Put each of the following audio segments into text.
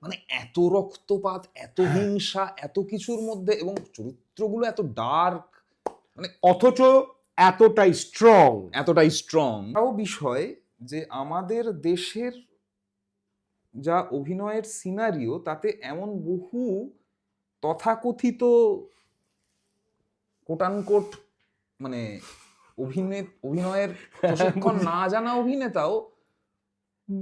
মানে এত রক্তপাত, এত হিংসা, এত কিছুর মধ্যে, এবং চরিত্রগুলো এত ডার্ক, মানে অথচ এতটাই স্ট্রং। তাও বিষয় যে আমাদের দেশের যা অভিনয়ের সিনারিও, তাতে এমন বহু তথাকথিত কোটানকোট মানে অভিনয়ের প্রশিক্ষণ না জানা অভিনেতাও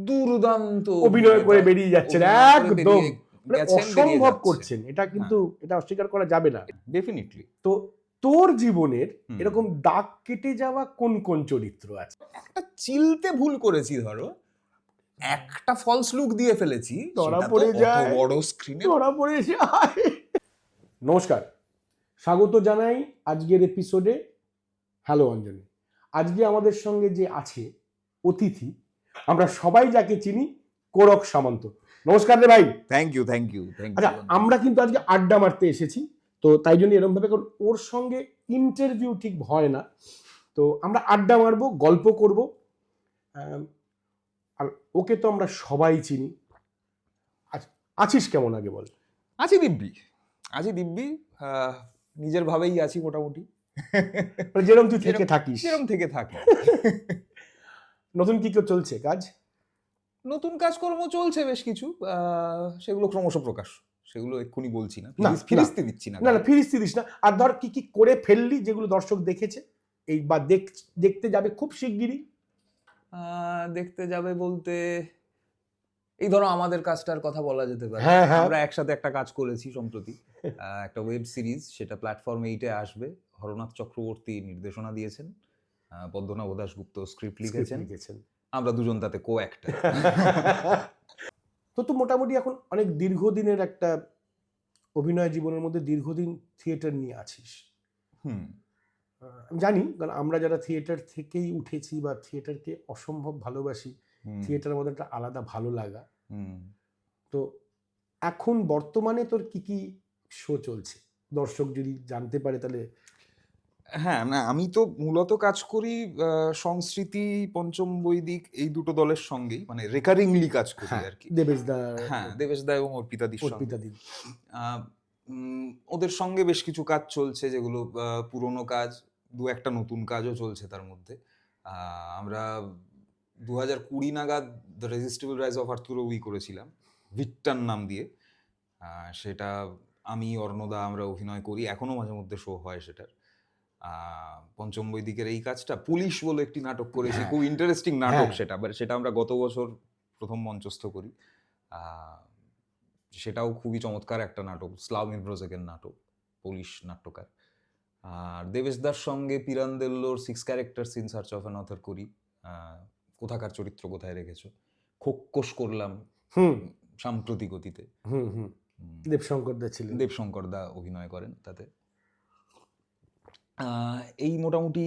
দুর্দান্ত অভিনয় করে বেরিয়ে যাচ্ছেন, অভিনয় করে একদম বেরিয়ে গেছেন, বেরিয়ে অসম্ভব যাচ্ছেন। করছেন, এটা কিন্তু এটা অস্বীকার করা যাবে না। ডেফিনেটলি। তো তোর জীবনের এরকম দাগ কেটে যাওয়া কোন কোন চরিত্র আছে? একটা চিলতে ভুল করেছি, ধরো একটা ফলস লুক দিয়ে ফেলেছি, ধরা সেটা তো পড়ে অত যায়, বড় স্ক্রিনে ধরা পড়ে যায়। নমস্কার, স্বাগত জানাই আজকের এপিসোডে। হ্যালো অঞ্জলি। আজকে আমাদের সঙ্গে যে আছে অতিথি, আমরা সবাই যাকে চিনি, কোরক সামন্ত। নমস্কার রে ভাই। Thank you. আচ্ছা, আমরা কিন্তু আজকে আড্ডা মারতে এসেছি, তো তাই জন্য এরকম ভাবে, কারণ ওর সঙ্গে ইন্টারভিউ ঠিক হয় না, তো আমরা আড্ডা মারবো, গল্প করব। আর ওকে তো আমরা সবাই চিনি। আছিস কেমন আগে বল? আছি দিব্যি, নিজের ভাবেই আছি মোটামুটি, যেরকম তুই থেকে থাকিস, যেরকম থেকে থাকি। নতুন কি কেউ চলছে কাজ? নতুন কাজকর্ম চলছে বেশ কিছু, সেগুলো ক্রমশ প্রকাশ, সেগুলো এক্ষুনি বলছি না, না, ফিরিস্তি দিচ্ছি না। না ফিরিস্তি দিস না। আর ধর কি কি করে ফেললি যেগুলো দর্শক দেখেছে এই বা দেখতে যাবে খুব শিগগিরই? দেখতে যাবে বলতে, এই ধরো আমাদের কাজটার কথা বলা যেতে পারে। হ্যাঁ। আমরা একসাথে একটা কাজ করেছি সম্প্রতি, একটা ওয়েব সিরিজ, সেটা প্ল্যাটফর্ম 8-এ আসবে। হরনাথ চক্রবর্তী নির্দেশনা দিয়েছেন, পদ্মনাভ দাশগুপ্ত স্ক্রিপ্ট লিখেছেন, আমরা দুজন তাতে কো অ্যাক্টর। তো মোটামুটি এখন অনেক দীর্ঘদিনের একটা অভিনয় জীবনের মধ্যে দীর্ঘদিন থিয়েটার নিয়ে আছিস। আমি জানি, কারণ আমরা যারা থিয়েটার থেকেই উঠেছি বা থিয়েটারকে অসম্ভব ভালোবাসি, থিয়েটারের মধ্যে একটা আলাদা ভালো লাগা। তো এখন বর্তমানে তোর কি কি শো চলছে, দর্শক যদি জানতে পারে তাহলে? হ্যাঁ, না আমি তো মূলত কাজ করি সংস্কৃতি, পঞ্চম বৈদিক, এই দুটো দলের সঙ্গেই, মানে রেকারিংলি কাজ করি আর কি। দেবেশ দা এবং অর্পিতাদির সঙ্গে। ওদের সঙ্গে বেশ কিছু কাজ চলছে, যেগুলো পুরনো কাজ, দু একটা নতুন কাজও চলছে তার মধ্যে। আমরা 2020 নাগাদ দ্য রেজিস্টিবল রাইজ অফ আর্তুরো করেছিলাম ভিক্টর নাম দিয়ে। সেটা আমি, অর্ণদা, আমরা অভিনয় করি, এখনো মাঝে মধ্যে শো হয় সেটার। পঞ্চম বৈদিকের এই কাজটা পুলিশ বলে একটি নাটক করেছি, খুব ইন্টারেস্টিং নাটক সেটা, সেটা আমরা গত বছর প্রথম মঞ্চস্থ করি। সেটাও খুবই চমৎকার একটা নাটক, স্লাভমির ব্রোজেকের নাটক, পুলিশ নাট্যকার। আর দেবেশদার সঙ্গে পিরান্দেল্লোর 6 characters in search of an author করি, কোথাকার চরিত্র কোথায় রেখেছো, খোক্কোশ করলাম সাম্প্রতিক অতীতে। দেবশঙ্কর দা অভিনয় করেন তাতে। এই মোটামুটি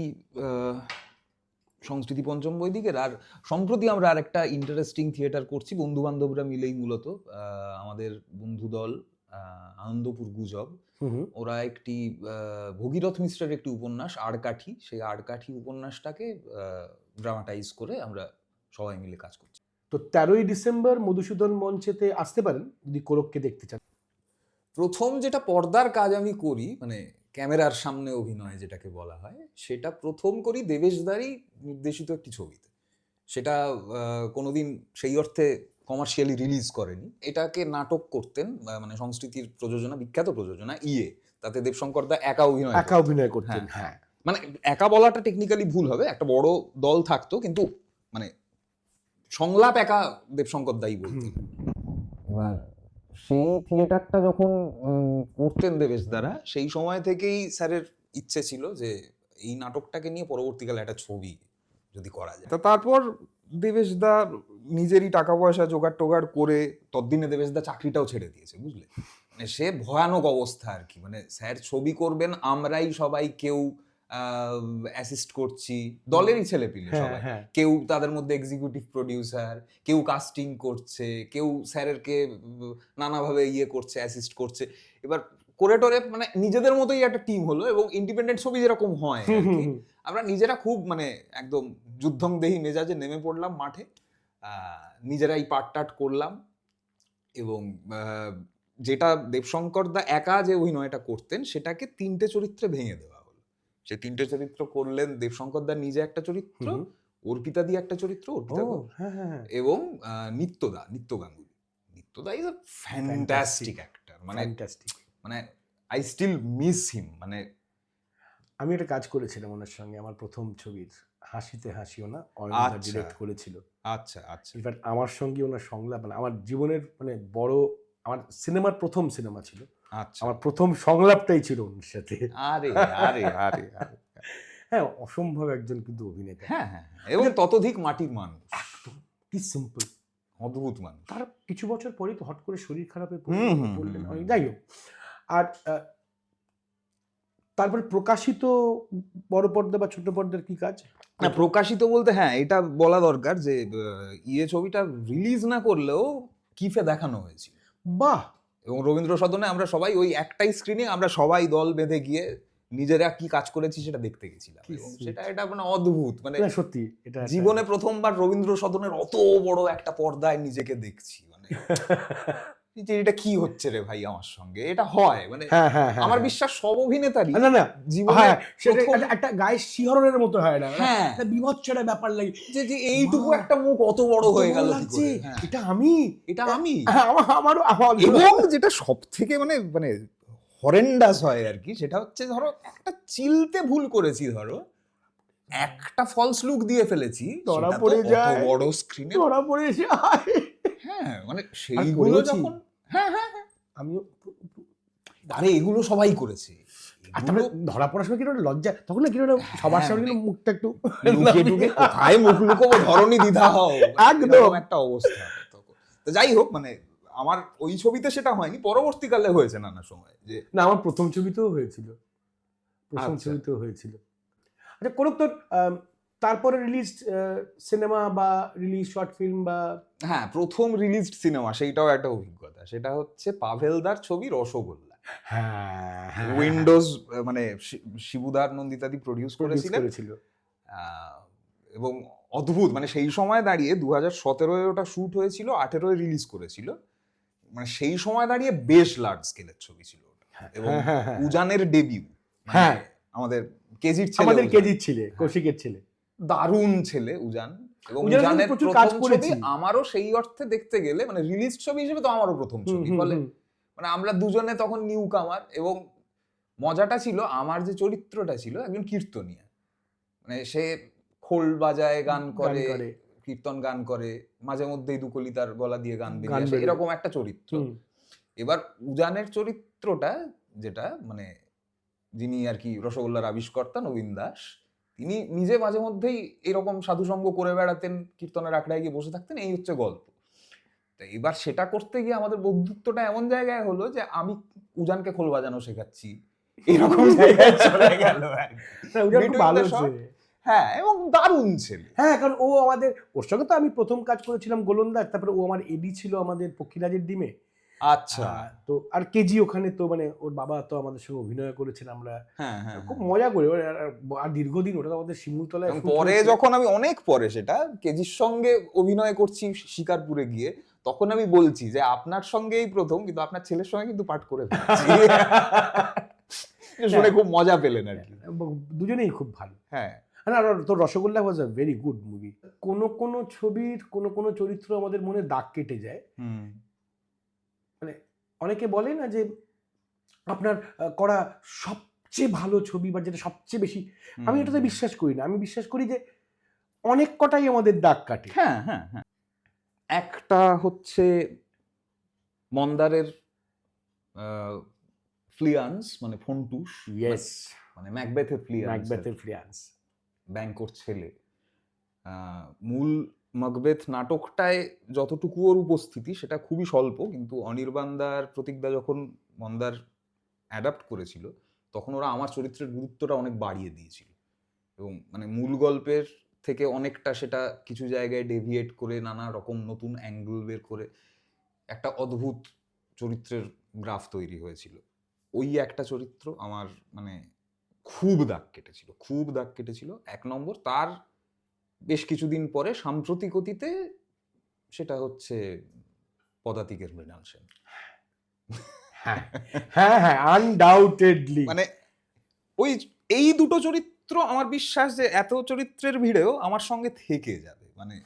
সংস্কৃতি পঞ্চম বৈদিকের। আর সম্প্রতি আমরা আর একটা ইন্টারেস্টিং থিয়েটার করছি, বন্ধু বান্ধবরা মিলেই, মূলত আমাদের বন্ধু দল আনন্দপুর গুজব, ওরা একটি ভগীরথ মিশ্রের একটি উপন্যাস আড়কাঠি, সেই আড়কাঠি উপন্যাসটাকে ড্রামাটাইজ করে আমরা সবাই মিলে কাজ করছি। তো 13ই ডিসেম্বর মধুসূদন মঞ্চেতে আসতে পারেন যদি কোরককে দেখতে চান। প্রথম যেটা পর্দার কাজ আমি করি, মানে ক্যামেরার সামনে অভিনয় যেটাকে বলা হয়, সেটা প্রথম করি দেবেশদারই নির্দেশিত একটি ছবিতে। সেটা কোনোদিন সেই অর্থে কমার্শিয়ালি রিলিজ করেনি। এটাকে নাটক করতেন, মানে সংস্কৃতির প্রযোজনা, বিখ্যাত প্রযোজনা তাতে দেবশঙ্কর দা একা অভিনয় করতেন। হ্যাঁ, মানে একা বলাটা টেকনিক্যালি ভুল হবে, একটা বড় দল থাকতো, কিন্তু মানে সংলাপ একা দেবশঙ্কর দাই বলতেন। এবার সেই থিয়েটারটা যখন করতেন দেবেশ দ্বারা, সেই সময় থেকেই স্যারের ইচ্ছে ছিল যে এই নাটকটাকে নিয়ে পরবর্তীকালে একটা ছবি যদি করা যায়। তারপর দেবেশদা নিজেরই টাকা পয়সা জোগাড় টোগাড় করে, ততদিনে দেবেশদা চাকরিটাও ছেড়ে দিয়েছে, বুঝলে, মানে সে ভয়ানক অবস্থা আর কি। মানে স্যার ছবি করবেন, আমরাই সবাই কেউ অ্যাসিস্ট করছি, দলেরই ছেলেপিলে সবাই, কেউ তাদের মধ্যে এক্সিকিউটিভ প্রডিউসার, কেউ কাস্টিং করছে, কেউ স্যারেরকে নানাভাবে করছে, অ্যাসিস্ট করছে। এবার করে টোরে মানে নিজেদের মতোই একটা টিম হলো, এবং ইন্ডিপেন্ডেন্ট ছবি যেরকম হয় আর কি, আমরা নিজেরা খুব মানে একদম যুদ্ধং দেহি মেজাজে নেমে পড়লাম মাঠে, নিজেরাই পাট টাট করলাম। এবং যেটা দেবশঙ্কর দা একা যে অভিনয়টা করতেন সেটাকে 3টে চরিত্রে ভেঙে দেওয়া হলো। সে 3টে চরিত্র করলেন দেবশঙ্কর দা নিজে একটা চরিত্র, অর্পিতা দি একটা চরিত্র, অর্পিতা ঘোষ, এবং নিত্য গাঙ্গুলি। নিত্যদা ইজ আ ফ্যান্টাস্টিক অ্যাক্টর, মানে আই স্টিল মিস হিম। মানে আমি একটা কাজ করেছিলাম ওনার সঙ্গে, আমার প্রথম ছবির হাসিতে হাসিও না, অয়নদা ডিরেক্ট করেছিল। আচ্ছা আচ্ছা। ইনফ্যাক্ট আমার সঙ্গে ওনার সংলাপ, মানে আমার জীবনের মানে বড়, আমার সিনেমার প্রথম সিনেমা ছিল, আচ্ছা, আমার প্রথম সংলাপটাই ছিল ওনার সাথে। আরে আরে আরে হ্যাঁ, অসম্ভব একজন কিন্তু অভিনেতা। হ্যাঁ হ্যাঁ, এবং ততোধিক মাটির মানুষ, একদম কি সিম্পল, অদ্ভুত মানুষ। তার কিছু বছর পরেই তো হট করে শরীর খারাপে হুম, পড়লেন। যাই হোক, আর তারপরে প্রকাশিত বড় পর্দা বা ছোট পর্দার কি কাজ? না, প্রকাশিত বলতে হ্যাঁ এটা বলা দরকার যে ছবিটা রিলিজ না করলেও কিফে দেখানো হয়েছিল। বাহ। এবং রবীন্দ্র সদনে আমরা সবাই ওই একটাই স্ক্রিনে আমরা সবাই দল বেঁধে গিয়ে নিজেরা কি কাজ করেছি সেটা দেখতে গেছিলাম, এবং সেটা এটা মানে অদ্ভুত, মানে সত্যি এটা জীবনে প্রথমবার রবীন্দ্র সদনের অত বড় একটা পর্দায় নিজেকে দেখছি, মানে যে এটা কি হচ্ছে রে ভাই আমার সঙ্গে, এটা হয় মানে আমার বিশ্বাস সব অভিনেতারই না জীবনে সেটা একটা গায়ের শিহরণের মতো হয় না, হ্যাঁ বিভৎস একটা ব্যাপার লাগে যে এইটুকু একটা মুখ অত বড় হয়ে গেল কি করে, এটা আমি আমারও এবং যেটা সব থেকে মানে হরেন্ডাস হয় আর কি, সেটা হচ্ছে ধরো একটা চিলতে ভুল করেছি, ধরো একটা ফলস লুক দিয়ে ফেলেছি, ধরা পড়ে যায়, বড় স্ক্রিনে ধরা পড়ে যায়। হ্যাঁ, মানে সেইগুলো যখন হ্যাঁ আমিও, আরে এগুলো সবাই করেছে, ধরা পড়ার সময় কিরকম লজ্জা, তখন না কিরকম সবার সামনে মুখটা একটু কোথায় মুখ লুকোবো, ধরনি দ্বিধা হও, একদম একটা অবস্থা। তো যাই হোক, মানে আমার ওই ছবিতে সেটা হয়নি, পরবর্তীকালে হয়েছে নানা সময়। যে না, আমার প্রথম ছবিতেও হয়েছিল, আচ্ছা কোনো তোর তারপরে রিলিজ সিনেমা বা রিলিজ শর্ট ফিল্ম বা? হ্যাঁ, প্রথম রিলিজড সিনেমা সেইটাও একটা অভিজ্ঞতা, সেটা হচ্ছে পাভেলদার ছবি রসগোল্লা। উইন্ডোজ, মানে শিবুদার নন্দিতাদি প্রডিউস করেছিল, এবং অদ্ভুত, মানে সেই সময় দাঁড়িয়ে 2017 ওটা শুট হয়েছিল, 2018 রিলিজ করেছিল, মানে সেই সময় দাঁড়িয়ে বেশ লার্জ স্কেলের ছবি ছিল ওটা। এবং উজানের ডেবিউ, হ্যাঁ আমাদের কেজির ছেলে, কৌশিকের ছেলে, দারুণ ছেলে উজান। এবং উজানের প্রথম ছবি আমারও সেই অর্থে দেখতে গেলে, মানে রিলিজ ছবি হিসেবে তো আমারও প্রথম ছবি, ফলে মানে আমরা দুজনে তখন নিউ কামার। এবং মজাটা ছিল, আমার যে চরিত্রটা ছিল একজন কীর্তনিয়া, মানে সে খোল বাজায়, গান করে, কীর্তন গান করে, মাঝে মধ্যেই দুকলি তার গলা দিয়ে গান বেরিয়ে আসে, এরকম একটা চরিত্র। এবার উজানের চরিত্রটা, যেটা মানে যিনি আর কি রসগোল্লার আবিষ্কর্তা নবীন দাস, তিনি নিজে মাঝে মধ্যেই এরকম সাধুসঙ্গ করে বেড়াতেন, কীর্তনের আখড়ায় গিয়ে বসে থাকতেন, এই হচ্ছে গল্প। তো এবার সেটা করতে গিয়ে আমাদের বন্ধুত্বটা এমন জায়গায় হলো যে আমি উজানকে খোল বাজানো শেখাচ্ছি, এরকম জায়গায় চলে গেল। হ্যাঁ, এবং দারুণ ছেলে। হ্যাঁ, কারণ ও আমাদের, ওর সঙ্গে তো আমি প্রথম কাজ করেছিলাম গোলন্দাজ, তারপরে ও আমার এডি ছিল আমাদের পক্ষীরাজের ডিমে। আচ্ছা, তো আর কেজি ওখানে তো মানে ওর বাবা তো আমাদের সঙ্গে অভিনয় করেছেন, আমরা খুব হ্যাঁ মজা করে, আর দীর্ঘদিন ওটা তো আমাদের শিমুলতলায়। পরে যখন আমি অনেক পরে সেটা কেজির সঙ্গে অভিনয় করছি শিকারপুরে গিয়ে, তখন আমি বলছি যে আপনার সঙ্গেই প্রথম, কিন্তু আপনার ছেলের সঙ্গে কিন্তু পাঠ করে ফেলেছি। শুনে খুব মজা পেলেন আর কি, দুজনেই খুব ভালো। হ্যাঁ, তোর রসগোল্লা ওয়াজ আ ভেরি গুড মুভি। কোনো ছবির কোনো চরিত্র আমাদের মনে দাগ কেটে যায়। মানে অনেকে বলে না যে আপনার করা সবচেয়ে ভালো ছবি বা যেটা সবচেয়ে বেশি, আমি এটাতে বিশ্বাস করি না। আমি বিশ্বাস করি যে অনেক কটাই আমাদের দাগ কাটে। হ্যাঁ, একটা হচ্ছে মন্দারের ফ্লিয়ান্স, মানে ফন্টুস, মানে ম্যাকবেথের ফ্লিয়ান্স, ব্যাংকোর ছেলে। মূল ম্যাকবেথ নাটকটায় যতটুকু ওর উপস্থিতি সেটা খুবই স্বল্প, কিন্তু অনির্বাণদার প্রতীকদা যখন মন্দার অ্যাডাপ্ট করেছিল তখন ওরা আমার চরিত্রের গুরুত্বটা অনেক বাড়িয়ে দিয়েছিল, এবং মানে মূল গল্পের থেকে অনেকটা সেটা কিছু জায়গায় ডেভিয়েট করে নানা রকম নতুন অ্যাঙ্গেল বের করে একটা অদ্ভুত চরিত্রের গ্রাফ তৈরি হয়েছিল। ওই একটা চরিত্র আমার মানে খুব দাগ কেটেছিল। 1 নম্বর, তার বেশ কিছুদিন পরে সাম্প্রতিক অতীতে সেটা হচ্ছে পদাতিকের মৃণাল সেন। হ্যাঁ হ্যাঁ হ্যাঁ, আনডাউটেডলি। মানে ওই এই দুটো চরিত্র আমার বিশ্বাস যে এত চরিত্রের ভিড়েও আমার সঙ্গে থেকে যাবে। মানে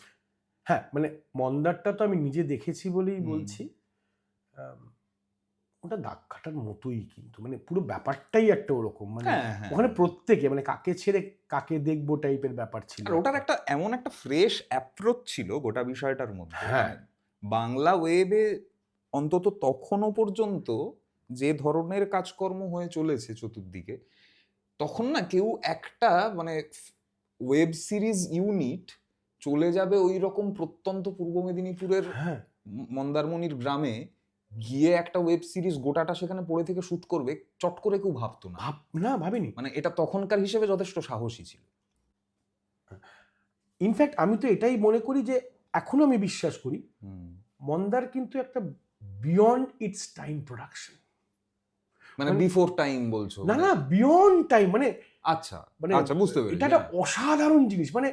হ্যাঁ, মানে মন্দারটা তো আমি নিজে দেখেছি বলেই হুম। বলছি। ওটা দাগ কাটার মতোই, কিন্তু মানে পুরো ব্যাপারটাই একটা ওরকম, মানে হ্যাঁ, হ্যাঁ। ওখানে প্রত্যেকে মানে কাকে ছেড়ে কাকে দেখবো টাইপের ব্যাপার ছিল। আর ওটার একটা এমন একটা ফ্রেশ অ্যাপ্রোচ ছিল গোটা বিষয়টার মধ্যে। হ্যাঁ। মানে বাংলা ওয়েবে অন্তত তখনও পর্যন্ত যে ধরনের কাজকর্ম হয়ে চলেছে চতুর্দিকে, তখন না কেউ একটা মানে ওয়েব সিরিজ ইউনিট চলে যাবে ওই রকম প্রত্যন্ত পূর্ব মেদিনীপুরের হ্যাঁ, মন্দারমণির গ্রামে গিয়ে একটা ওয়েব সিরিজ গোটাটা সেখানে পড়ে থেকে শুট করবে, চট করে কেউ ভাবতো না। ভাবিনি। মানে এটা তখনকার হিসেবে যথেষ্ট সাহসী ছিল। ইনফ্যাক্ট আমি তো এটাই মনে করি যে এখনো আমি বিশ্বাস করি হুম। মন্দার কিন্তু একটা বিয়ন্ড ইটস টাইম প্রোডাকশন। মানে বিফোর টাইম বলছো? না না, বিয়ন্ড টাইম, মানে আচ্ছা মানে আচ্ছা, বুঝতে পেরেছি। এটা একটা অসাধারণ জিনিস। মানে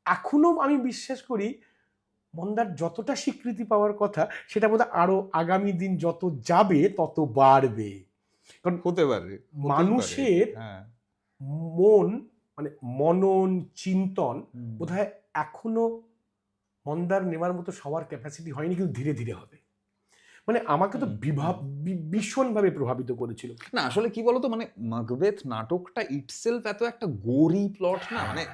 এখনো আমি বিশ্বাস করি মন্দার যতটা স্বীকৃতি পাওয়ার কথা সেটা বোধহয় আরো আগামী দিন যত যাবে তত বাড়বে। কারণ হতে পারে মানুষের হ্যাঁ। মন, মানে মনন চিন্তন হুম। বোধহয় এখনো মন্দার নেওয়ার মতো সবার ক্যাপাসিটি হয়নি, কিন্তু ধীরে ধীরে হবে। মানে আমাকে তো ভীষণভাবে প্রভাবিত করেছিল। না আসলে কি বলতো, মানে মাকবেথ নাটকটা ইটসেলফ এত একটা গোরি প্লট না, মানে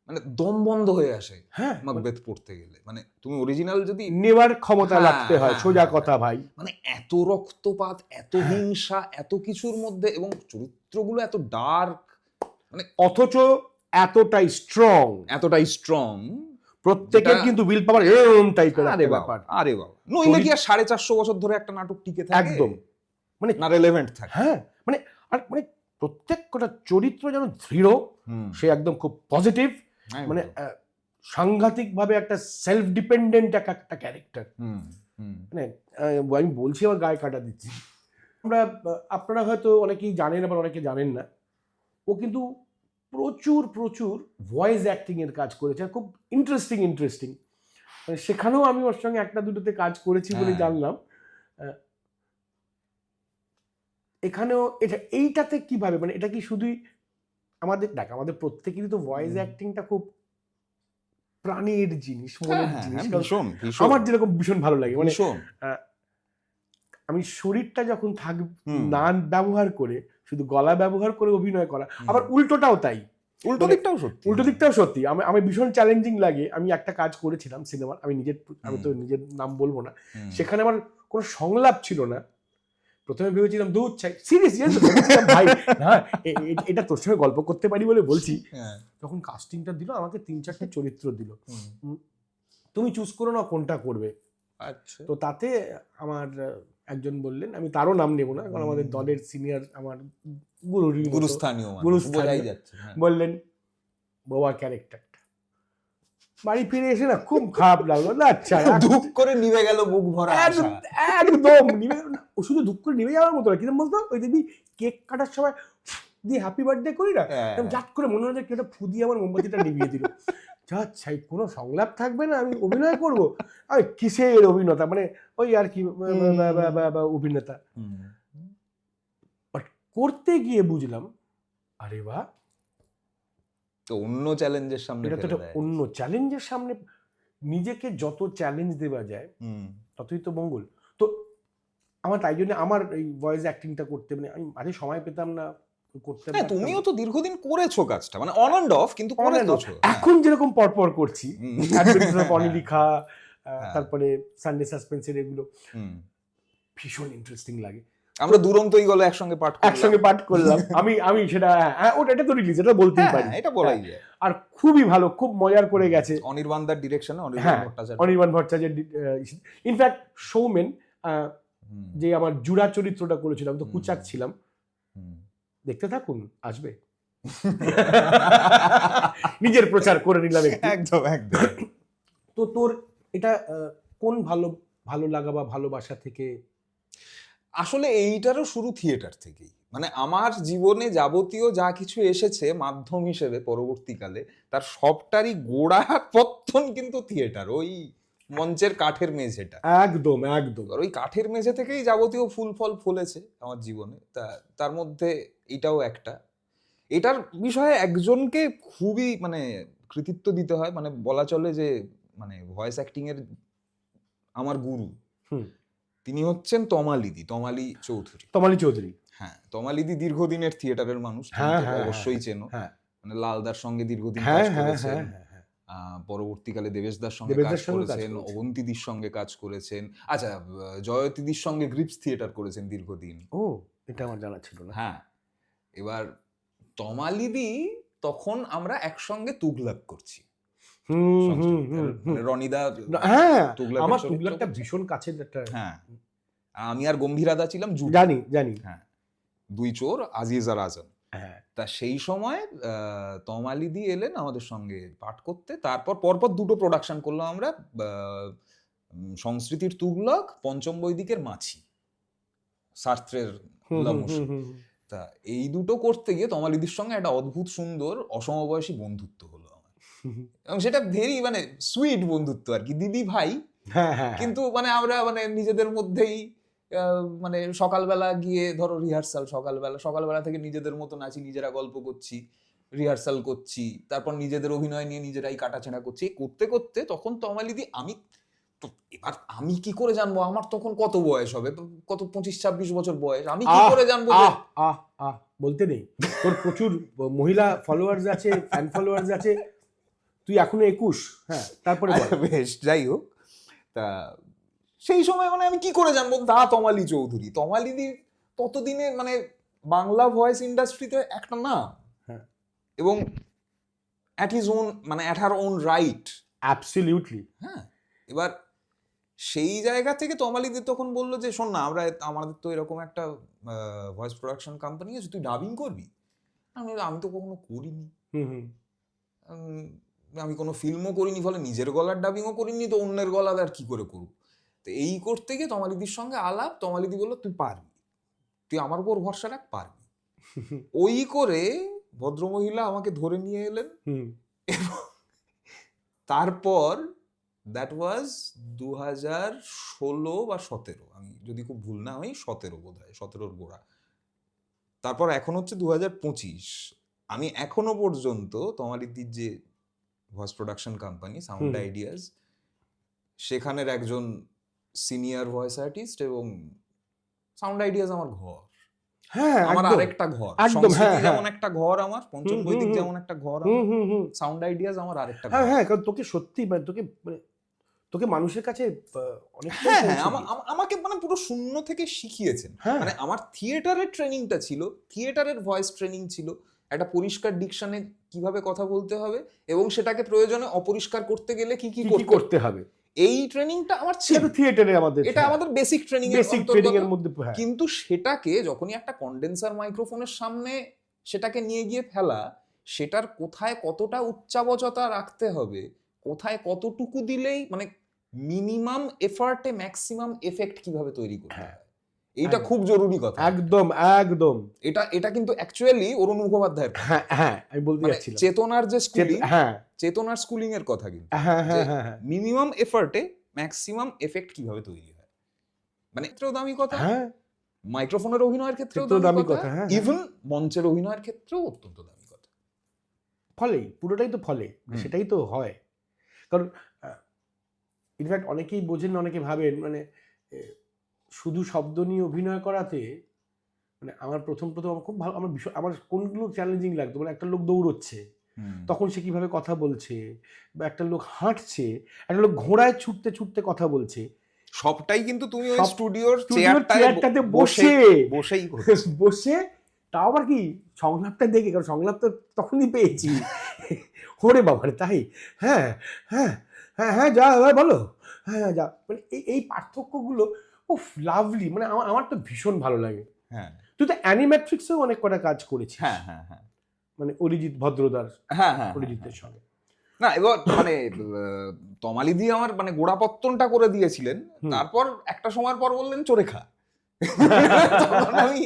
মানে দম বন্ধ হয়ে আসে হ্যাঁ, মাকবেথ পড়তে গেলে। মানে তুমি অরিজিনাল যদি নেওয়ার ক্ষমতা হ্যাঁ, রাখতে হয়, হ্যাঁ, সোজা হ্যাঁ, কথা ভাই। মানে এত রক্তপাত, এত হিংসা, এত কিছুর মধ্যে, এবং চরিত্রগুলো এত ডার্ক, মানে অথচ এতটাই স্ট্রং, এতটাই স্ট্রং, প্রত্যেকের কিন্তু উইল পাওয়ার এরকম টাইপের আরে একটা বাবা, ব্যাপার। আরে বাবা, নইলে কি আর 450 বছর ধরে একটা নাটক টিকে থাকে? একদম, মানে না রেলেভেন্ট থাকে। হ্যাঁ, মানে আর মানে প্রত্যেক কটা চরিত্র যেন দৃঢ়, হুম। সে একদম খুব পজিটিভ, মানে সাংঘাতিক ভাবে একটা সেলফ ডিপেন্ডেন্ট একটা ক্যারেক্টার। হুম হুম মানে আমি বলছি আমার গায়ে কাটা দিচ্ছি। আমরা আপনারা হয়তো অনেকেই জানেন, আবার অনেকে জানেন না, ও কিন্তু প্রচুর প্রচুর ভয়েস অ্যাক্টিং এর কাজ করেছে, আর খুব ইন্টারেস্টিং। সেখানেও আমি ওর সঙ্গে একটা দুটোতে কাজ করেছি বলে হ্যাঁ। জানলাম। এখানেও এইটাতে কিভাবে, মানে এটা কি শুধুই আমাদের প্রত্যেকেরই তো ভয়েস অ্যাক্টিংটা খুব প্রাণের জিনিস, মনের জিনিস। কারণ ভীষণ আমার যেরকম ভীষণ ভালো লাগে, মানে ভীষণ। আমি শরীরটা যখন না ব্যবহার করে শুধু গলা ব্যবহার করে অভিনয় করা, আবার উল্টোটাও তাই। উল্টো মানে দিকটাও সত্যি। উল্টো দিকটাও সত্যি। আমি ভীষণ চ্যালেঞ্জিং লাগে। আমি একটা কাজ করেছিলাম সিনেমার, আমি তো নিজের নাম বলবো না। সেখানে আমার কোনো সংলাপ ছিল না। প্রথমে ভেবেছিলাম দূর চাই, সিরিয়াস ভেবেছিলাম ভাই না এটা তোর সঙ্গে গল্প করতে পারি বলে বলছি। যখন কাস্টিংটা দিল আমাকে 3-4টে চরিত্র দিল, তুমি চুজ করো না কোনটা করবে। আচ্ছা। তো তাতে আমার একজন বললেন, আমি তারও নাম নেব না কারণ আমাদের দলের সিনিয়র, আমার গুরুস্থানীয় যাচ্ছে, বললেন বাবা ক্যারেক্টারটা। বাড়ি ফিরে এসে না খুব খারাপ লাগলো না। আচ্ছা, দুঃখ করে নিভে গেল বুক ভরা আশা। একদম নিভে, ও শুধু দুঃখ করে নিভে যাওয়ার মতো না, কিন্তু বলতো ওই দেখবি কেক কাটার সময় দিয়ে হ্যাপি বার্থডে করি না, জাট করে মনে হয় কেউ একটা ফু দিয়ে আমার মোমবাতিটা নিভিয়ে দিল। আচ্ছা, কোনো সংলাপ থাকবে না, আমি অভিনয় করবো। আমি কিসের অভিনেতা, মানে ওই আর কি অভিনেতা। বাট করতে গিয়ে বুঝলাম আরে বাহ, তো অন্য চ্যালেঞ্জের সামনে এটা তো একটা অন্য চ্যালেঞ্জের সামনে। নিজেকে যত চ্যালেঞ্জ দেওয়া যায় ততই তো মঙ্গল। তো আমার তাই জন্য আমার এই ভয়েস অ্যাক্টিংটা করতে, মানে আমি আগে সময় পেতাম না করতে। হ্যাঁ, তুমিও তো দীর্ঘদিন করেছো কাজটা, মানে অন এন্ড অফ, কিন্তু করেছো। এখন যেরকম পরপর করছি, অনিলিখা, তারপরে সানডে সাসপেন্সের, এগুলো ভীষণ ইন্টারেস্টিং লাগে। আমরা দুরন্তই গেল একসঙ্গে পাঠ করলাম। আমি সেটা এটা তো রিলিজ, এটা বলতেই পারি, এটা বলাই যায়। আর খুবই ভালো, খুব মজার করে গেছে অনির্বাণদার ডিরেকশনে, অনির্বাণ ভট্টাচার্য। ইনফ্যাক্ট সৌমেন, যে আমার জুড়া চরিত্রটা করেছিলাম, তো কুচাক ছিলাম, দেখতে থাকুন, আসবে। নিজের প্রচার করে নিলাম একদম একদম। তো তোর এটা কোন ভালো লাগা বা ভালোবাসা থেকে? আসলে এইটারও শুরু থিয়েটার থেকেই। মানে আমার জীবনে যাবতীয় যা কিছু এসেছে মাধ্যম হিসেবে পরবর্তীকালে, তার সবটারই গোড়া পত্তন কিন্তু থিয়েটার। ওই মঞ্চের কাঠের মেঝেটা। একদম একদম। আর ওই কাঠের মেঝে থেকেই যাবতীয় ফুল ফল ফলেছে আমার জীবনে। তার মধ্যে এটাও একটা। এটার বিষয়ে একজনকে খুবই মানে কৃতিত্ব দিতে হয়, মানে বলা চলে যে মানে ভয়েস অ্যাক্টিং এর আমার গুরু হুম। তিনি হচ্ছেন তমালিদি, তমালি চৌধুরী। তমালি চৌধুরী। হ্যাঁ, তমালিদি দীর্ঘদিনের থিয়েটারের মানুষ, তুমি হ্যাঁ তো হ্যাঁ অবশ্যই চেনো। হ্যাঁ মানে লালদার সঙ্গে দীর্ঘদিন হ্যাঁ কাজ হ্যাঁ করেছেন, হ্যাঁ হ্যাঁ। পরবর্তীকালে দেবেশদার সঙ্গে কাজ দেবেশদার সঙ্গে কাজ করেছেন, করেছেন। অবন্তীদির সঙ্গে কাজ করেছেন। আচ্ছা, জয়তীদির সঙ্গে গ্রিপস থিয়েটার করেছেন দীর্ঘদিন। ও, এটা আমার জানা ছিল না। হ্যাঁ, এবার তমালিদি তখন আমরা একসঙ্গে তুগলাক করছি। হুম হুম হুম সংস্কৃত, মানে রনিদা হ্যাঁ, তুগলাকের আমার চরিত্র তুগলাকটা করছে। ভীষণ কাছের একটা। হ্যাঁ, আমি আর গম্ভীরাদা ছিলাম জুটি। জানি জানি। হ্যাঁ, দুই চোর আজিজ আর আজম। হ্যাঁ। তা সেই সময় তমালিদি এলেন আমাদের সঙ্গে পাঠ করতে। তারপর পরপর দুটো প্রোডাকশন করলাম আমরা, সংস্কৃতির তুগলক, পঞ্চম বৈদিকের মাছি, সার্ত্রের লামুসি। তা এই দুটো করতে গিয়ে তমালিদির সঙ্গে একটা অদ্ভুত সুন্দর অসমবয়সী বন্ধুত্ব হলো আমার, এবং সেটা ভেরি মানে সুইট বন্ধুত্ব আর কি, দিদি ভাই। হ্যাঁ হ্যাঁ, কিন্তু মানে আমরা মানে নিজেদের মধ্যেই মানে সকালবেলা গিয়ে ধরো রিহার্সাল, সকালবেলা থেকে নিজেদের মতো নাচি, নিজেরা গল্প করছি, রিহার্সাল করছি, তারপর নিজেদের অভিনয় নিয়ে নিজেরাই কাটাছেঁড়া করছি। করতে করতে তখন তমালিদি, এবার আমি কি করে জানবো আমার তখন কত বয়স হবে, কত 25-26 বছর বয়স, আমি কি করে জানবো যে বলতে নেই, তোর প্রচুর মহিলা ফলোয়ার্স আছে, ফ্যান ফলোয়ার্স আছে, তুই এখনো 21। হ্যাঁ, তারপরে বল। বেশ, যাই হোক। তা সেই সময় মানে আমি কি করে জানবো দা তমালি চৌধুরী, তমালিদি ততদিনে মানে বাংলা ভয়েস ইন্ডাস্ট্রিতে একটা নাম, হ্যাঁ, এবং অ্যাট হিজ ওন, মানে at her own right. Absolutely. হ্যাঁ, এবার সেই জায়গা থেকে তমালিদি তখন বললো যে শোন না, আমাদের তো এরকম একটা ভয়েস প্রোডাকশন কোম্পানি আছে, তুই ডাবিং করবি। আমি বললাম, আমি তো কখনো করিনি, আমি কোনো ফিল্মও করিনি, ফলে নিজের গলার ডাবিংও করিনি, তো অন্যের গলা আর কি করে করবো। তো এই করতে গিয়ে তমালিদির সঙ্গে আলাপ, তমালিদি বললো তুই পারবি, তুই আমার উপর ভরসা রাখ, পারবি। ওই করে ভদ্রমহিলা আমাকে ধরে নিয়ে এলেন, এবং তারপর দ্যাট ওয়াজ 2016 বা 17, আমি যদি খুব ভুল না হই 17 বোধ হয়, 17-র গোড়া। তারপর এখন হচ্ছে 2025। আমি এখনো পর্যন্ত তমালিদির যে voice production company sound ideas, সেখানের একজন সিনিয়র ভয়েস আর্টিস্ট, এবং সাউন্ড আইডিয়াস আমার ঘর। হ্যাঁ, আমার আরেকটা ঘর, সংস্কৃতি যেমন একটা ঘর আমার, পঞ্চম বৈদিক যেমন একটা ঘর আমার, সাউন্ড আইডিয়াস আমার আরেকটা ঘর। হ্যাঁ, কারণ তোকে সত্যি মানে তোকে মানুষের কাছে অনেক। হ্যাঁ হ্যাঁ, আমাকে মানে পুরো শূন্য থেকে শিখিয়েছেন। মানে আমার থিয়েটারের ট্রেনিংটা ছিল, থিয়েটারের ভয়েস ট্রেনিং ছিল, একটা পরিষ্কার ডিকশনে কিভাবে কথা বলতে হবে, এবং সেটাকে প্রয়োজনে অপরিষ্কার করতে গেলে কি কি করতে হবে, এই ট্রেনিংটা আমার ছিল থিয়েটারে। এটা আমাদের বেসিক ট্রেনিং এর মধ্যে। কিন্তু সেটাকে যখনই একটা কন্ডেন্সার মাইক্রোফোনের সামনে সেটাকে নিয়ে গিয়ে ফেলা, সেটার কোথায় কতটা উচ্চাবচতা রাখতে হবে, কোথায় কতটুকু দিলেই মানে মিনিমাম এফার্টে ম্যাক্সিমাম এফেক্ট কিভাবে তৈরি করতে হয়, এইটা খুব জরুরি কথা। একদম একদম। এটা কিন্তু অ্যাকচুয়ালি অরুণ মুখোপাধ্যায়ের। হ্যাঁ, আমি বলতে যাচ্ছিলাম চেতনার যে স্কুলিং, হ্যাঁ, চেতনার স্কুলিং এর কথা, কিন্তু মিনিমাম এফার্টে ম্যাক্সিমাম এফেক্ট কিভাবে তৈরি হয়, মানে ক্ষেত্রেও দামি কথা, মাইক্রোফোনের অভিনয়ের ক্ষেত্রেও দামি কথা, ইভেন মঞ্চের অভিনয়ের ক্ষেত্রেও অত্যন্ত দামি কথা। ফলেই পুরোটাই তো ফলে, সেটাই তো হয়। কারণ ইনফ্যাক্ট অনেকেই বোঝেন না, অনেকে ভাবেন মানে শুধু শব্দ নিয়ে অভিনয় করাতে, মানে আমার প্রথম খুব ভালো, আমার কোনগুলো চ্যালেঞ্জিং লাগতো, মানে একটা লোক দৌড়চ্ছে, তখন সে কিভাবে কথা বলছে, বা একটা লোক হাঁটছে, একটা লোক ঘোড়ায় ছুটতে ছুটতে কথা বলছে, সবটাই কিন্তু তুমি ওই স্টুডিওর চেয়ারটাতে বসে তাও আবার কি সংলাপটা দেখে, কারণ সংলাপ তো তখনই পেয়েছি, ওরে বাবারে তাই, হ্যাঁ হ্যাঁ হ্যাঁ হ্যাঁ যা বলো, হ্যাঁ যা, মানে এই পার্থক্যগুলো উফ লাভলি, মানে আমার তো ভীষণ ভালো লাগে। হ্যাঁ, তুই তো অ্যানিমেট্রিক্সেও অনেক কটা কাজ করেছিস। হ্যাঁ হ্যাঁ হ্যাঁ, মানে অরিজিৎ ভদ্রদার, হ্যাঁ হ্যাঁ, অরিজিতের সঙ্গে। না, এবার মানে তমালিদি আমার মানে গোড়াপত্তনটা করে দিয়েছিলেন, তারপর একটা সময় পর বললেন চড়ে খা, তখন আমি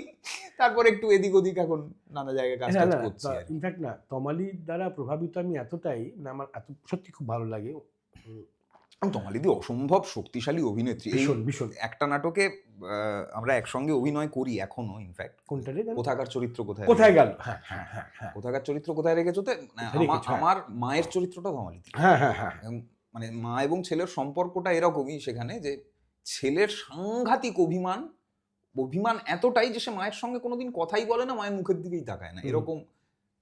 তারপর একটু এদিক ওদিক এখন নানা জায়গায় কাজ করছি। ইনফ্যাক্ট না, তমালির দ্বারা প্রভাবিত আমি এতটাই, না আমার এত সত্যি খুব ভালো লাগে। তমালিদি অসম্ভব শক্তিশালী অভিনেত্রী। এই ভীষণ ভীষণ। একটা নাটকে আমরা একসঙ্গে অভিনয় করি এখনো, ইনফ্যাক্ট। কোনটা রে? কোথাকার চরিত্র কোথায় গেল? হ্যাঁ হ্যাঁ হ্যাঁ হ্যাঁ। কোথাকার চরিত্র কোথায় রেখেছো? আমার মায়ের চরিত্রটা তমালিদি। হ্যাঁ হ্যাঁ হ্যাঁ। মানে মা এবং ছেলের সম্পর্কটা এরকমই সেখানে, যে ছেলের সাংঘাতিক অভিমান এতটাই যে সে মায়ের সঙ্গে কোনোদিন কথাই বলে না, মায়ের মুখের দিকেই তাকায় না। এরকম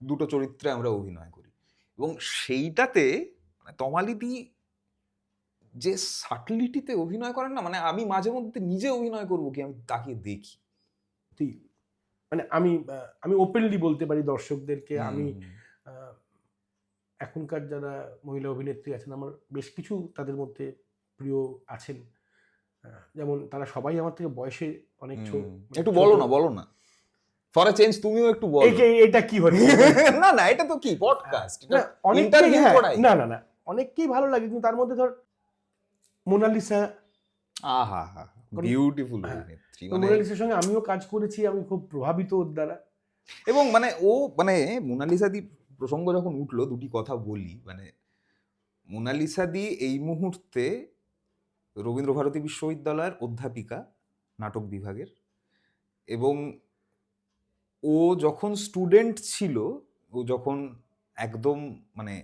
দুটো চরিত্রে আমরা অভিনয় করি, এবং সেইটাতে তমালিদি যে সাটলিটিতে অভিনয় করেন না, মানে আমি মাঝে মধ্যে নিজে অভিনয় করবো কি, আমি তাকে দেখি। মানে আমি ওপেনলি বলতে পারি দর্শকদেরকে, আমি এখনকার যারা মহিলা অভিনেত্রী আছেন, আমার বেশ কিছু তাদের মধ্যে প্রিয় আছেন, যেমন তারা সবাই আমার থেকে বয়সে অনেক ছোট। একটু বলো না ফর আ চেঞ্জ, তুমিও একটু বলো। এটা কি হচ্ছে? না এটা তো কি পডকাস্ট, না না না, অনেককেই ভালো লাগে, কিন্তু তার মধ্যে ধর মোনালিসা, আহা হা, বিউটিফুল অভিনেত্রী। মোনালিসার সঙ্গে আমিও কাজ করেছি, আমি খুব প্রভাবিত ওর দ্বারা। এবং মোনালিসা দি প্রসঙ্গ যখন উঠলো, দুটি কথা বলি। মানে মোনালিসা দি এই মুহূর্তে রবীন্দ্রভারতী বিশ্ববিদ্যালয়ের অধ্যাপিকা, নাটক বিভাগের, এবং ও যখন স্টুডেন্ট ছিল, ও যখন একদম মানে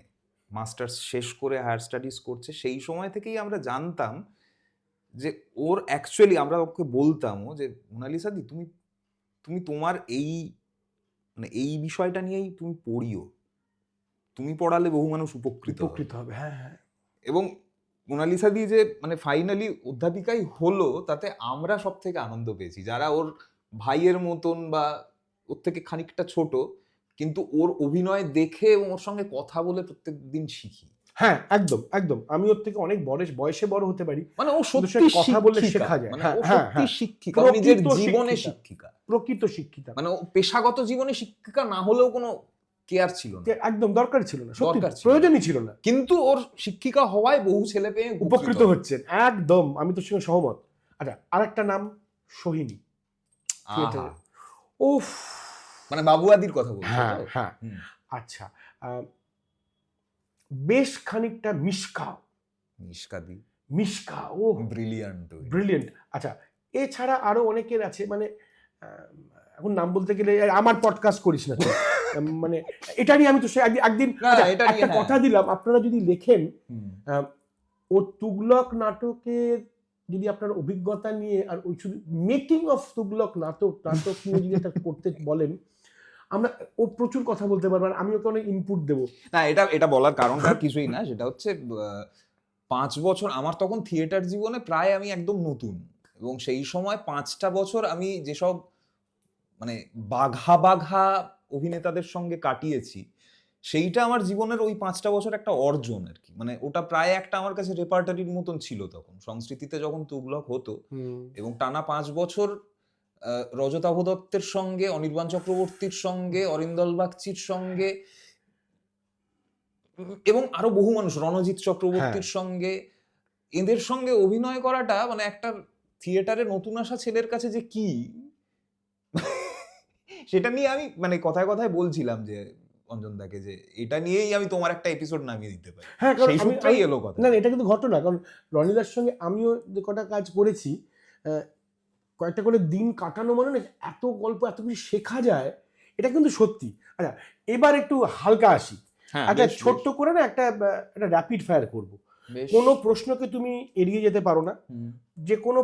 মাস্টার্স শেষ করে হায়ার স্টাডিজ করছে, সেই সময় থেকেই আমরা জানতাম যে ওর অ্যাকচুয়ালি, আমরা ওকে বলতামও যে মোনালিসা দি তুমি তোমার এই বিষয়টা নিয়েই তুমি পড়িও, তুমি পড়ালে বহু মানুষ উপকৃত হবে। হ্যাঁ হ্যাঁ। এবং মোনালিসা দি যে মানে ফাইনালি অধ্যাপিকাই হলো, তাতে আমরা সব থেকে আনন্দ পেয়েছি, যারা ওর ভাইয়ের মতন বা ওর থেকে খানিকটা ছোট, কিন্তু ওর অভিনয় দেখে এবং ওর সঙ্গে কথা বলে প্রত্যেক দিন শিখি। হ্যাঁ একদম একদম। আমি ওর থেকে অনেক বয়সে বড় হতে পারি, মানে ও সত্যি কথা বলে শেখা যায়। মানে ও সত্যি শিক্ষিকা, নিজের জীবনে শিক্ষিকা, প্রকৃত শিক্ষিকা। মানে ও পেশাগত জীবনে শিক্ষিকা না হলেও কোনো কেয়ার ছিল না, একদম দরকার ছিল না, সত্যি প্রয়োজনই ছিল না, কিন্তু ওর শিক্ষিকা হওয়ায় বহু ছেলে পেয়ে উপকৃত হচ্ছেন। একদম, আমি তোর সঙ্গে সহমত। আচ্ছা, আরেকটা নাম সোহিনী। উফ, মানে বাবুয়াদির কথা বলছো? হ্যাঁ হ্যাঁ। আচ্ছা, বেশ খানিকটা মিশকা, ও ব্রিলিয়ান্ট। আচ্ছা, এছাড়া আরো অনেকের আছে, মানে এখন নাম বলতে গেলে আমার পডকাস্ট করিস না তুই। মানে এটা নিয়ে আমি তো একদিন একটা কথা দিলাম, আপনারা যদি লেখেন ও তুগলক নাটকের, যদি আপনার অভিজ্ঞতা নিয়ে, আর ওই শুধু মেকিং অফ তুগলক নাটক নিয়ে যদি এটা করতে বলেন, আমরা ও প্রচুর কথা বলতে পারবো, আর আমি ওকে অনেক ইনপুট দেবো। না, এটা বলার কারণটা কিছুই না, সেটা হচ্ছে 5 বছর আমার তখন থিয়েটার জীবনে প্রায় আমি একদম নতুন, এবং সেই সময় 5টা বছর আমি যেসব মানে বাঘা অভিনেতাদের সঙ্গে কাটিয়েছি, সেইটা আমার জীবনের ওই 5টা বছর একটা অর্জন আর কি। মানে ওটা প্রায় একটা আমার কাছে রেপার্টারির মতন ছিল তখন, সংস্কৃতিতে যখন তুগলক হতো। এবং টানা 5 বছর রজতাভ দত্তের সঙ্গে, অনির্বাণ চক্রবর্তীর সঙ্গে, অরিন্দল বাগচির সঙ্গে, এবং আরো বহু মানুষ, রণজিৎ চক্রবর্তীর সঙ্গে, এদের সঙ্গে অভিনয় করাটা মানে একটা থিয়েটারে নতুন আসা ছেলের কাছে যে কি, সেটা নিয়ে আমি মানে কথায় কথায় বলছিলাম যে অঞ্জনদাকে, যে এটা নিয়েই আমি তোমার একটা এপিসোড নামিয়ে দিতে পারি। হ্যাঁ, কারণ সেই সূত্রেই এলো কথা। না, এটা কিন্তু ঘটনা, কারণ রনিদার সঙ্গে আমিও যে কটা কাজ করেছি, কয়েকটা করে দিন কাটানো, মানে না এত গল্প, এত কিছু শেখা যায়, এটা কিন্তু সত্যি। আচ্ছা, এবার একটু হালকা আসি, একটা ছোট্ট করে না একটা র্যাপিড ফায়ার করব। কোনো প্রশ্নকে তুমি এড়িয়ে যেতে পারো না, যে কোনো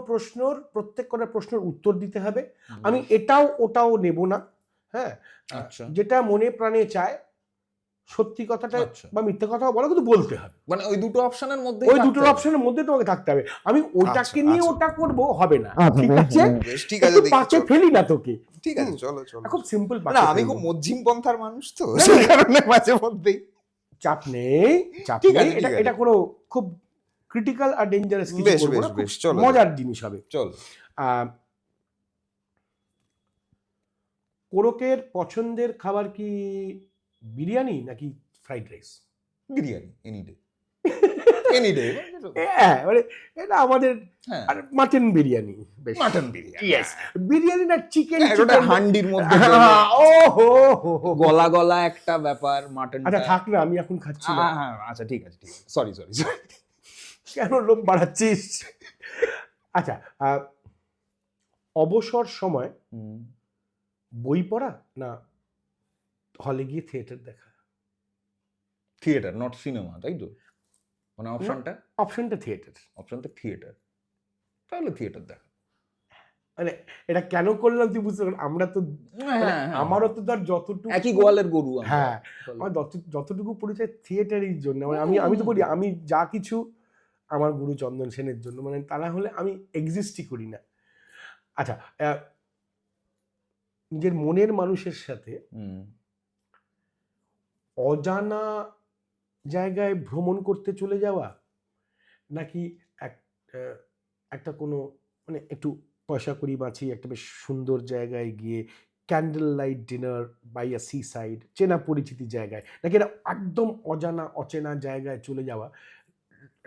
প্রত্যেক কটা প্রশ্নের উত্তর দিতে হবে। আমি এটাও ওটাও নেব না। হ্যাঁ, যেটা মনে প্রাণে চায়, সত্যি কথাটা বা মিথ্যে কথাও বলো, কিন্তু বলতে হবে। মানে ওই দুটো অপশনের মধ্যে তোমাকে থাকতে হবে। আমি ওটাকে নিয়ে ওটা করব, হবে না। ঠিক আছে, ঠিক আছে, পাকে ফেলি না তোকে। ঠিক আছে, চলো। খুব সিম্পল। না, আমি খুব মধ্যম পন্থার মানুষ, তো সেই কারণে মাঝে মধ্যেই চাপ নেই। এটা কোনো খুব ক্রিটিক্যাল আর ডেঞ্জারাস কিছু করব না, খুব মজার জিনিস হবে। চল। কোরকের পছন্দের খাবার কি বিরিয়ানি নাকি fried rice? Biryani, any day. হ্যাঁ, মানে এটা আমাদের মাটন বিরিয়ানি, বিরিয়ানি না চিকেন, হান্ডির মধ্যে গলা একটা ব্যাপার, মাটন। আচ্ছা থাক না, আমি এখন খাচ্ছি না। আচ্ছা ঠিক আছে, সরি। কেন লোম বাড়াচ্ছিস? আচ্ছা, অবসর সময় বই পড়া না হলে গিয়ে থিয়েটার দেখা? থিয়েটার, নট সিনেমা, তাই তো? মানে অপশনটা অপশনটা থিয়েটার, তাহলে থিয়েটার দেখা। মানে এটা কেন করলাম তুই বুঝতে পারলি? আমরা তো মানে আমারও তো ধর যতটুকু একই গোয়ালের গরু আমরা। হ্যাঁ, আমার যতটুকু পরিচয় থিয়েটারের জন্য, মানে আমি তো বলি আমি যা কিছু আমার গুরু চন্দন সেনের জন্য, মানে তা না হলে আমি এক্সিস্টই করি না। আচ্ছা, নিজের মনের মানুষের সাথে অজানা জায়গায় ভ্রমণ করতে চলে যাওয়া, নাকি একটা কোনো মানে একটু পয়সা করি বাঁচি একটা বেশ সুন্দর জায়গায় গিয়ে candle light dinner by a sea side, চেনা পরিচিতি জায়গায়, নাকি এটা একদম অচেনা জায়গায় চলে যাওয়া,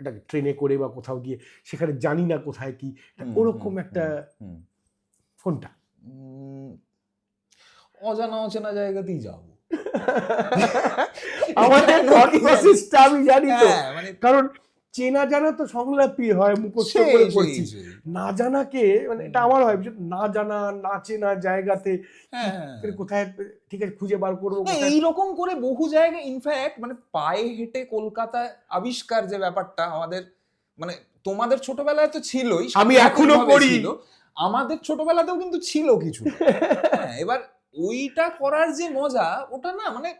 এটা ট্রেনে করে বা কোথাও গিয়ে সেখানে জানি না কোথায় কি, ওরকম একটা, কোনটা? অচেনা জায়গাতেই যাবো। আমাদের থট প্রসেসটা আমি জানি তো, কারণ চেনা জানা তো সংলাপই হয়, মুখস্থ করে পড়ছি। না জানাকে মানে এটা আমার হয় না জানা না চেনা জায়গাতে কোথায় ঠিক আছে খুঁজে বার করবো। এইরকম করে বহু জায়গায় ইনফ্যাক্ট মানে পায়ে হেঁটে কলকাতায় আবিষ্কার যে ব্যাপারটা আমাদের, মানে তোমাদের ছোটবেলায় তো ছিলই, আমি এখনো করি, আমাদের ছোটবেলাতেও কিন্তু ছিল কিছু। এবার ওইটা করার যে মজা, ওটা না মানে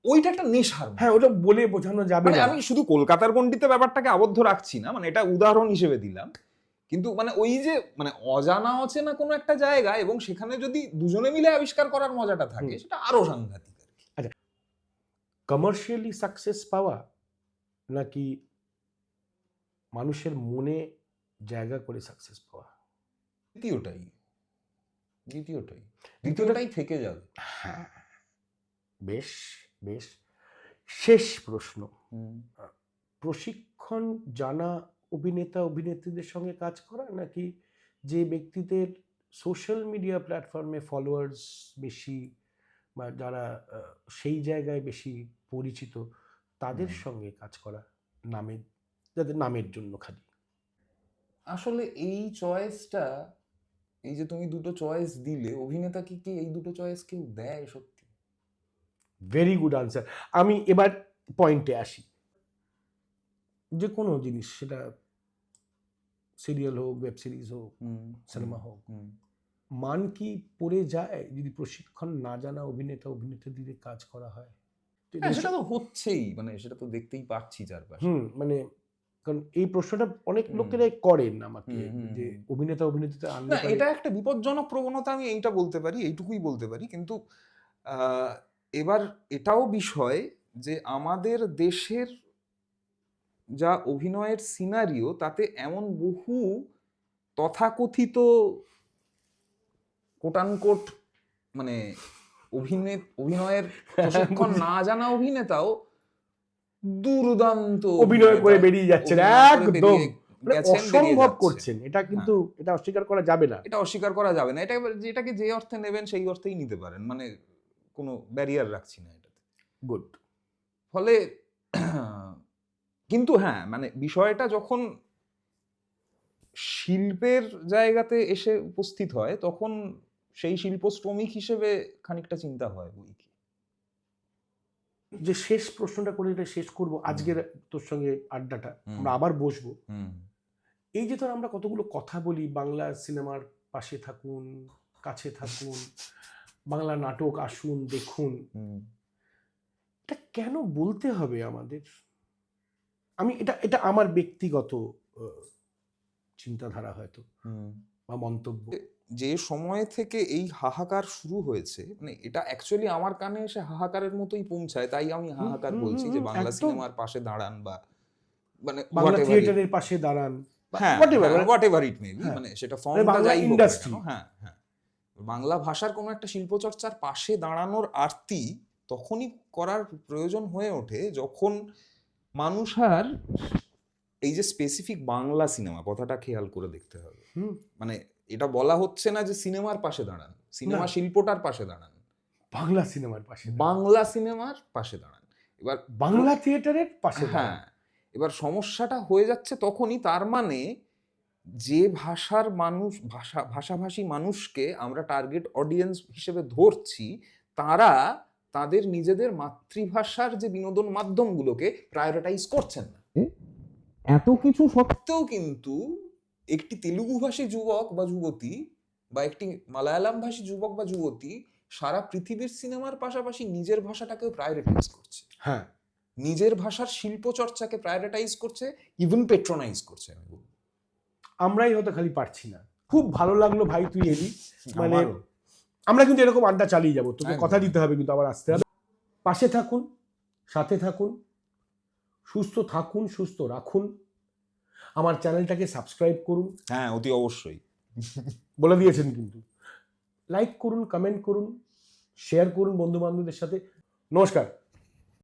ওইটা একটা নেশার। হ্যাঁ, ওটা বলে বোঝানো যাবে না। আমি শুধু কলকাতার গণ্ডিতে ব্যাপারটাকে আবদ্ধ রাখছি না, মানে এটা উদাহরণ হিসেবে দিলাম, কিন্তু মানে ওই যে মানে অচেনা কোনো একটা জায়গা এবং সেখানে যদি দুজনে মিলে আবিষ্কার করার মজাটা থাকে, সেটা আরো সাংঘাতিক। আচ্ছা, কমার্শিয়ালি সাকসেস পাওয়া নাকি মানুষের মনে জায়গা করে সাকসেস পাওয়া? দ্বিতীয়টাই থেকে যাবে। হ্যাঁ, বেশ বেশ। শেষ প্রশ্ন, প্রশিক্ষণ জানা অভিনেতা অভিনেত্রীদের সঙ্গে কাজ করা, নাকি যে ব্যক্তিদের সোশ্যাল মিডিয়া প্ল্যাটফর্মে ফলোয়ার্স বেশি বা যারা সেই জায়গায় বেশি পরিচিত তাদের সঙ্গে কাজ করা, যাদের নামের জন্য খালি? আসলে এই চয়েসটা, এই যে তুমি দুটো চয়েস দিলে, অভিনেতাকে কি এই দুটো চয়েস কেউ দেয় সত্যি? Very good answer. আমি এবার পয়েন্টে আসি। যে কোনো জিনিস, সেটা সিরিয়াল হোক, ওয়েব সিরিজ হোক, সিনেমা হোক, মান কি পড়ে যায় যদি প্রশিক্ষণ না জানা অভিনেতা অভিনেত্রীদের কাজ করা হয়? সেটা তো হচ্ছেই, মানে সেটা তো দেখতেই পাচ্ছি চারপাশে। মানে কারণ এই প্রশ্নটা অনেক লোকেরাই করেন আমাকে, যে অভিনেতা অভিনেত্রীতে না, এটা একটা বিপজ্জনক প্রবণতা, আমি এইটা বলতে পারি, এইটুকুই বলতে পারি। কিন্তু এবার এটাও বিষয় যে আমাদের দেশের যা অভিনয়ের সিনারিও, তাতে এমন বহু তথাকথিত কোটানকোট মানে অভিনয়ের প্রশিক্ষণ না জানা অভিনেতাও দুর্দান্ত অভিনয় করে বেরিয়ে যাচ্ছেন, একদম অসম্ভব করছেন। এটা কিন্তু এটা অস্বীকার করা যাবে না, এটাকে যে অর্থে নেবেন সেই অর্থেই নিতে পারেন, মানে কোনো ব্যারিয়ার রাখছি না এটাতে। গুড। ফলে কিন্তু হ্যাঁ, মানে বিষয়টা যখন শিল্পের জায়গাতে এসে উপস্থিত হয়, তখন সেই শিল্প শ্রমিক হিসেবে খানিকটা চিন্তা হয় বই কি। যে শেষ প্রশ্নটা করে এটা শেষ করব আজকের তোর সঙ্গে আড্ডাটা, আমরা আবার বসবো। এই যে ধর আমরা কতগুলো কথা বলি, বাংলা সিনেমার পাশে থাকুন, কাছে থাকুন, বাংলা নাটক আসুন দেখুন, এটা কেন বলতে হবে আমাদের? আমি এটা আমার ব্যক্তিগত চিন্তাধারা হয়তো বা মন্তব্য। যে সময় থেকে এই হাহাকার শুরু হয়েছে, মানে এটা অ্যাকচুয়ালি আমার কানে এসে হাহাকারের মতোই পৌঁছায়, তাই আমি হাহাকার বলছি, যে বাংলা সিনেমার পাশে দাঁড়ান বা মানে বাংলা থিয়েটারের পাশে দাঁড়ান, হোয়াটএভার ইট মে বি, মানে সেটা ফর্মটা যাই হোক না কেন, হ্যাঁ হ্যাঁ, বাংলা ভাষার কোনো একটা শিল্পচর্চার পাশে দাঁড়ানোর আরতি তখনই করার প্রয়োজন হয়ে ওঠে যখন মানুষ আর এই যে স্পেসিফিক বাংলা সিনেমা কথাটা খেয়াল করে দেখতে হবে। মানে এটা বলা হচ্ছে না যে সিনেমার পাশে দাঁড়ান, সিনেমা শিল্পটার পাশে দাঁড়ান, বাংলা সিনেমার পাশে, বাংলা সিনেমার পাশে দাঁড়ান, এবার বাংলা থিয়েটারের পাশে। হ্যাঁ, এবার সমস্যাটা হয়ে যাচ্ছে তখনই, তার মানে যে ভাষার মানুষ, ভাষাভাষী মানুষকে আমরা টার্গেট অডিয়েন্স হিসেবে ধরছি, তারা তাদের নিজেদের মাতৃভাষার যে বিনোদন মাধ্যমগুলোকে প্রায়োরিটাইজ করছেন না। এত কিছু সত্ত্বেও কিন্তু একটি তেলুগু ভাষী যুবক বা যুবতী বা একটি মালায়ালাম ভাষী যুবক বা যুবতী সারা পৃথিবীর সিনেমার পাশাপাশি নিজের ভাষাটাকেও প্রায়োরিটাইজ করছে, হ্যাঁ, নিজের ভাষার শিল্প চর্চাকে প্রায়োরিটাইজ করছে, ইভেন পেট্রোনাইজ করছে। আমি বলবো আমরাই হয়তো খালি পারছি না। খুব ভালো লাগলো ভাই তুই এলি, মানে আমারও। আমরা কিন্তু এরকম আড্ডা চালিয়ে যাবো, তোকে একদম। কথা দিতে হবে কিন্তু আবার আসতে হবে। পাশে থাকুন, সাথে থাকুন, সুস্থ থাকুন, সুস্থ রাখুন, আমার চ্যানেলটাকে সাবস্ক্রাইব করুন, হ্যাঁ, অতি অবশ্যই। বলে দিয়েছেন কিন্তু, লাইক করুন, কমেন্ট করুন, শেয়ার করুন বন্ধু বান্ধবদের সাথে। নমস্কার।